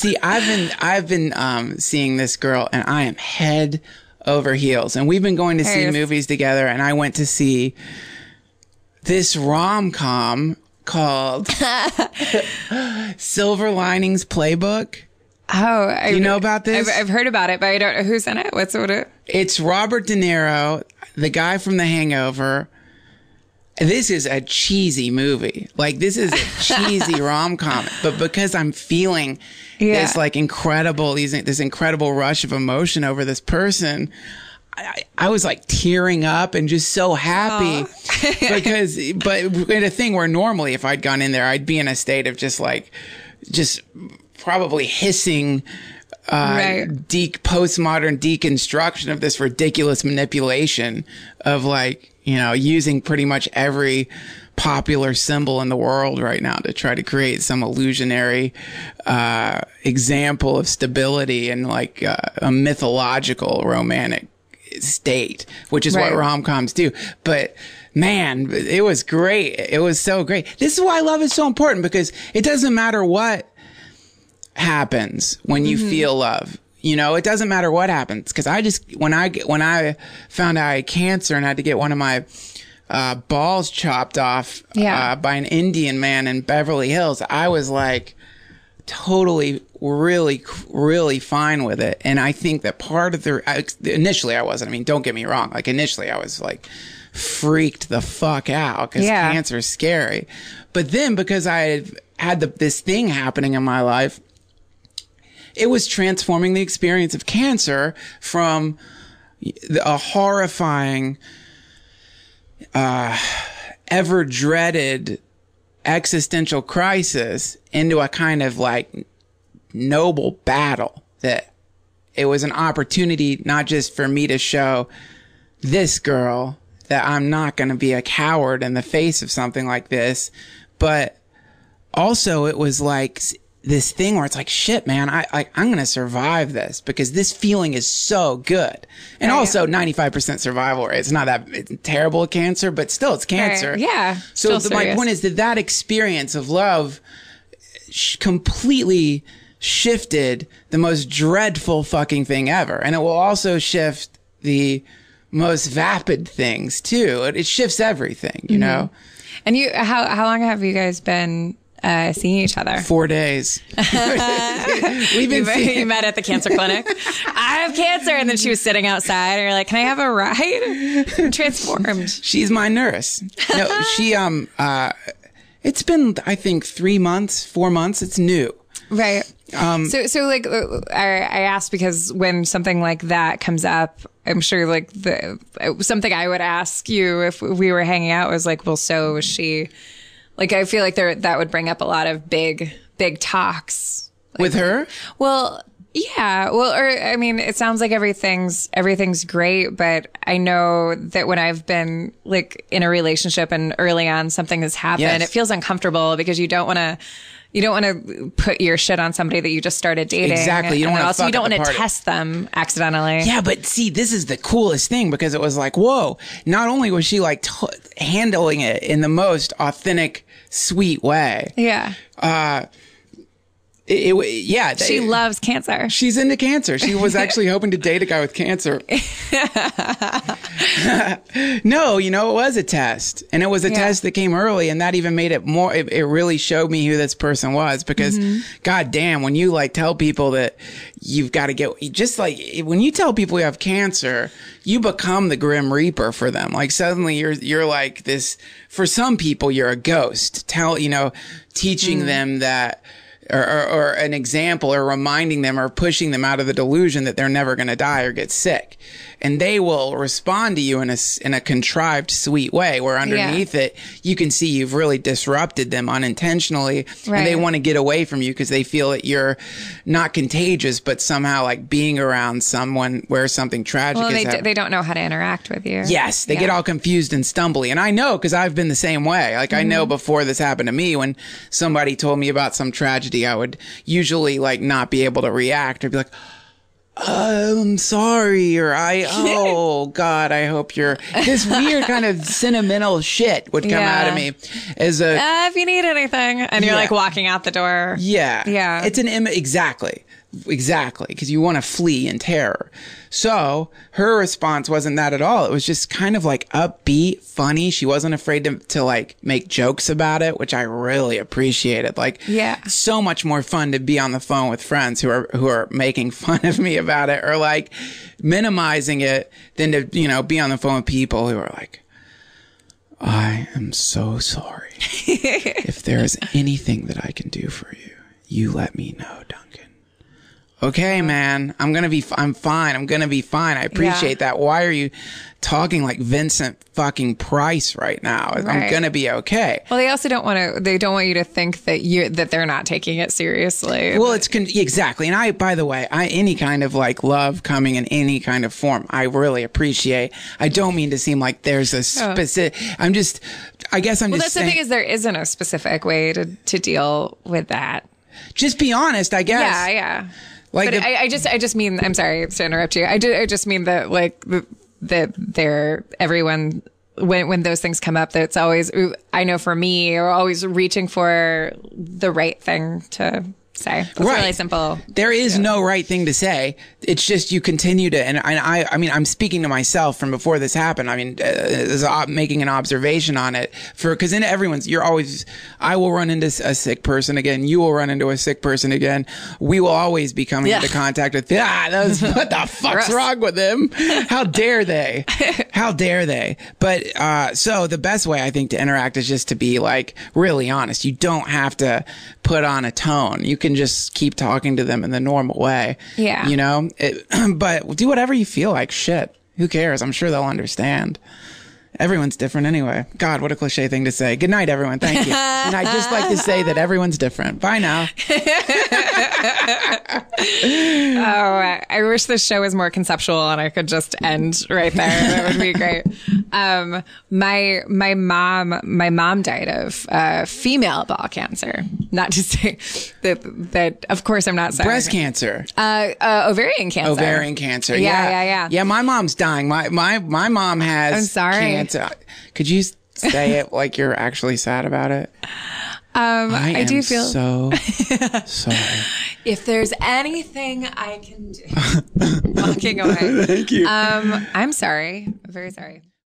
See, I've been seeing this girl, and I am head over heels. And we've been going to see movies together, and I went to see this rom-com called Silver Linings Playbook. Oh, do you know about this? I've heard about it, but I don't know who's in it. What's it? It's Robert De Niro, the guy from The Hangover. This is a cheesy movie. Like, this is a cheesy rom-com. But because I'm feeling this like incredible, this incredible rush of emotion over this person, I was like tearing up and just so happy but in a thing where normally if I'd gone in there, I'd be in a state of just probably hissing, postmodern deconstruction of this ridiculous manipulation of like, you know, using pretty much every popular symbol in the world right now to try to create some illusionary example of stability and like a mythological romantic state, which is what rom-coms do. But man, it was great. It was so great. This is why love is so important, because it doesn't matter what happens when you feel love. You know, it doesn't matter what happens. Because when I found out I had cancer and had to get one of my balls chopped off by an Indian man in Beverly Hills, I was like totally, really fine with it. And I think that part of initially I wasn't. I mean, don't get me wrong. Like initially I was like freaked the fuck out because cancer is scary. But then because I had this thing happening in my life, it was transforming the experience of cancer from a horrifying, ever dreaded existential crisis into a kind of like noble battle, that it was an opportunity not just for me to show this girl that I'm not going to be a coward in the face of something like this, but also it was like this thing where it's like, shit, man, I'm going to survive this because this feeling is so good. And also 95% survival rate. It's not that terrible cancer, but still it's cancer. Right. Yeah. So my point is that experience of love completely shifted the most dreadful fucking thing ever. And it will also shift the most vapid things too. It shifts everything, you know? And how long have you guys been seeing each other? 4 days. We've been you met at the cancer clinic. I have cancer. And then she was sitting outside and you're like, can I have a ride? I'm transformed. She's my nurse. No, she, it's been, I think 4 months. It's new. Right. So like, I asked because when something like that comes up, I'm sure like something I would ask you if we were hanging out was like, well, so was she, like, I feel like that would bring up a lot of big talks. Like, with her? Well, yeah. Well, or, I mean, it sounds like everything's great, but I know that when I've been like in a relationship and early on something has happened, it feels uncomfortable because you don't want to put your shit on somebody that you just started dating. Exactly. You don't want to test them accidentally. Yeah, but see, this is the coolest thing because it was like, whoa, not only was she like handling it in the most authentic, sweet way. Yeah. She loves cancer. She's into cancer. She was actually hoping to date a guy with cancer. No, you know, it was a test. And it was a test that came early, and that even made it more, it really showed me who this person was because goddamn, when you like tell people that you've got to just like when you tell people you have cancer, you become the Grim Reaper for them. Like suddenly you're like this, for some people, you're a ghost. Teaching them that, or an example, or reminding them or pushing them out of the delusion that they're never going to die or get sick. And they will respond to you in a contrived, sweet way where underneath it, you can see you've really disrupted them unintentionally. Right. And they want to get away from you because they feel that you're not contagious, but somehow like being around someone where something tragic is happening. They don't know how to interact with you. Yes. They get all confused and stumbly. And I know because I've been the same way. Like I know before this happened to me, when somebody told me about some tragedy, I would usually like not be able to react or be like, I'm sorry, or oh God, I hope you're, this weird kind of sentimental shit would come out of me as a, if you need anything, and you're like walking out the door. Yeah. It's an exactly. Because you want to flee in terror. So her response wasn't that at all. It was just kind of like upbeat, funny. She wasn't afraid to like make jokes about it, which I really appreciated. Like, so much more fun to be on the phone with friends who are making fun of me about it, or like minimizing it, than to, be on the phone with people who are like, I am so sorry. If there is anything that I can do for you, you let me know, Duncan. Okay, man, I'm fine. I'm going to be fine. I appreciate that. Why are you talking like Vincent fucking Price right now? Right. I'm going to be okay. Well, they also don't want you to think that they're not taking it seriously. Well, exactly. And by the way, any kind of like love coming in any kind of form, I really appreciate. I don't mean to seem like there's a specific, I guess I'm just saying. That's the thing, is there isn't a specific way to deal with that. Just be honest, I guess. Yeah. Like, but I just mean, I'm sorry to interrupt you. I just mean that like that everyone, when those things come up, that it's always, I know for me, you're always reaching for the right thing to say. It's really simple. There is no right thing to say. It's just you continue to, and I mean, I'm speaking to myself from before this happened. I mean, making an observation on it because in I will run into a sick person again. You will run into a sick person again. We will always be coming into contact with, what the fuck's wrong with them? How dare they? How dare they? But, so the best way I think to interact is just to be like really honest. You don't have to put on a tone. You can just keep talking to them in the normal way. Yeah. But do whatever you feel like. Shit. Who cares? I'm sure they'll understand. Everyone's different anyway. God, what a cliche thing to say. Good night, everyone. Thank you. And I'd just like to say that everyone's different. Bye now. I wish this show was more conceptual and I could just end right there. That would be great. My mom died of female bowel cancer. Not to say that of course I'm not saying breast cancer. Ovarian cancer. Ovarian cancer. Yeah. Yeah, my mom's dying. My mom has I'm sorry. cancer. Could you say it like you're actually sad about it? I do feel so sorry. If there's anything I can do, walking away. Thank you. I'm sorry. Very sorry.